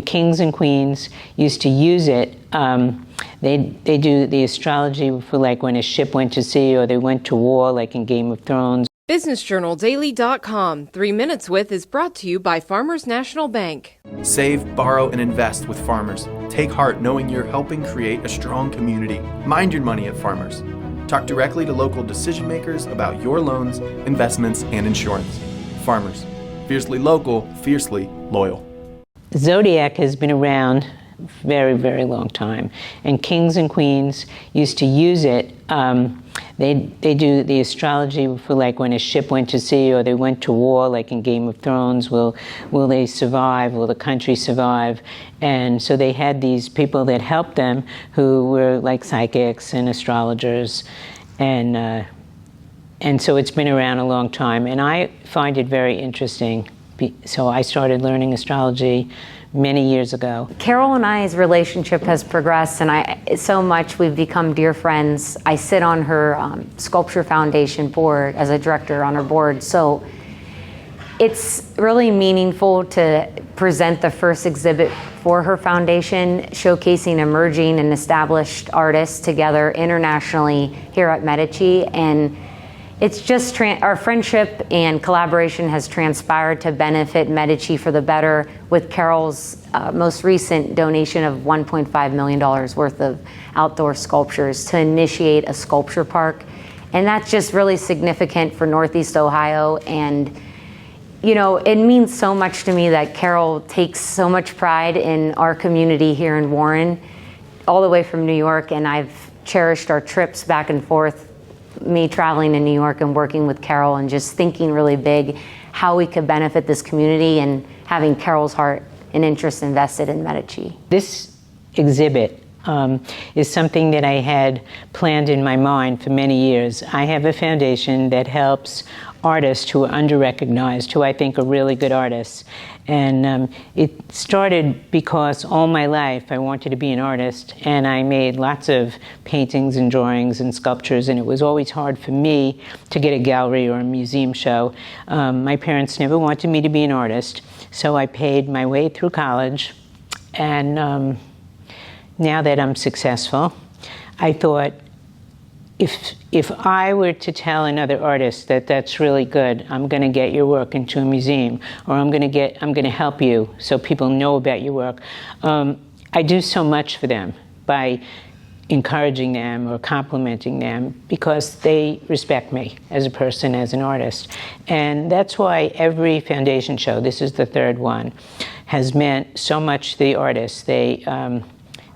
Kings and queens used to use it. They do the astrology for like when a ship went to sea or they went to war, like in Game of Thrones. BusinessJournalDaily.com 3 Minutes With is brought to you by Farmers National Bank. Save, borrow, and invest with Farmers. Take heart knowing you're helping create a strong community. Mind your money at Farmers. Talk directly to local decision makers about your loans, investments, and insurance. Farmers. Fiercely local, fiercely loyal. Zodiac has been around a very, very long time, and kings and queens used to use it. They do the astrology for like when a ship went to sea or they went to war, like in Game of Thrones. Will they survive? Will the country survive? And so they had these people that helped them who were like psychics and astrologers, and so it's been around a long time, and I find it very interesting. So I started learning astrology many years ago. Carole and I's relationship has progressed, and so much we've become dear friends. I sit on her Sculpture Foundation board as a director on her board, so it's really meaningful to present the first exhibit for her foundation, showcasing emerging and established artists together internationally here at Medici. And it's just our friendship and collaboration has transpired to benefit Medici for the better, with Carole's most recent donation of $1.5 million worth of outdoor sculptures to initiate a sculpture park. And that's just really significant for Northeast Ohio. And you know, it means so much to me that Carole takes so much pride in our community here in Warren, all the way from New York, and I've cherished our trips back and forth, me traveling in New York and working with Carole and just thinking really big how we could benefit this community and having Carole's heart and interest invested in Medici. This exhibit is something that I had planned in my mind for many years. I have a foundation that helps artists who are under-recognized, who I think are really good artists. And it started because all my life I wanted to be an artist, and I made lots of paintings and drawings and sculptures, and it was always hard for me to get a gallery or a museum show. My parents never wanted me to be an artist, so I paid my way through college, and now that I'm successful, I thought, if I were to tell another artist that that's really good, I'm going to get your work into a museum, or I'm going to help you so people know about your work. I do so much for them by encouraging them or complimenting them because they respect me as a person, as an artist. And that's why every foundation show, this is the third one, has meant so much to the artists. They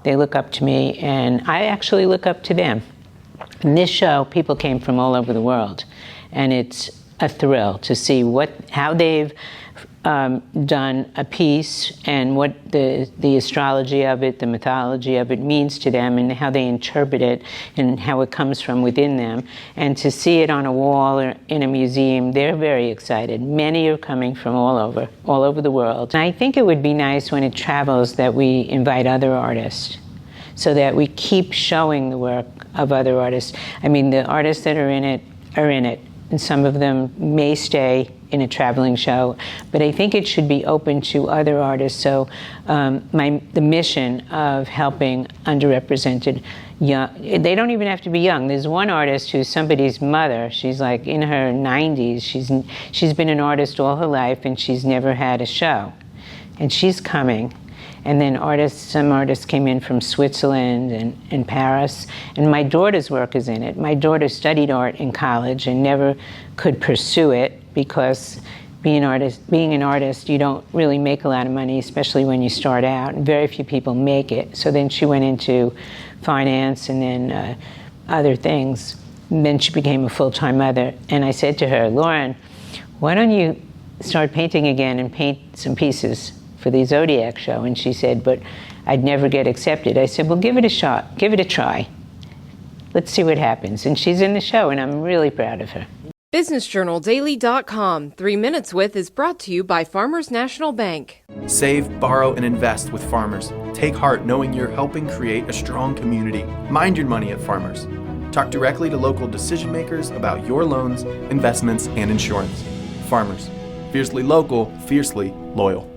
look up to me, and I actually look up to them. In this show, people came from all over the world, and it's a thrill to see how they've done a piece and what the astrology of it, the mythology of it means to them, and how they interpret it and how it comes from within them. And to see it on a wall or in a museum, they're very excited. Many are coming from all over the world. And I think it would be nice when it travels that we invite other artists, so that we keep showing the work of other artists. I mean, the artists that are in it, and some of them may stay in a traveling show, but I think it should be open to other artists. So the mission of helping underrepresented young, they don't even have to be young. There's one artist who's somebody's mother. She's like in her 90s. She's been an artist all her life, and she's never had a show. And she's coming. And then some artists came in from Switzerland and Paris, and my daughter's work is in it. My daughter studied art in college and never could pursue it because being an artist, you don't really make a lot of money, especially when you start out, and very few people make it. So then she went into finance and then other things. And then she became a full-time mother. And I said to her, Lauren, why don't you start painting again and paint some pieces for the Zodiac show? And she said, but I'd never get accepted. I said, well, give it a shot, give it a try. Let's see what happens. And she's in the show, and I'm really proud of her. BusinessJournalDaily.com 3 Minutes With is brought to you by Farmers National Bank. Save, borrow, and invest with Farmers. Take heart knowing you're helping create a strong community. Mind your money at Farmers. Talk directly to local decision makers about your loans, investments, and insurance. Farmers. Fiercely local, fiercely loyal.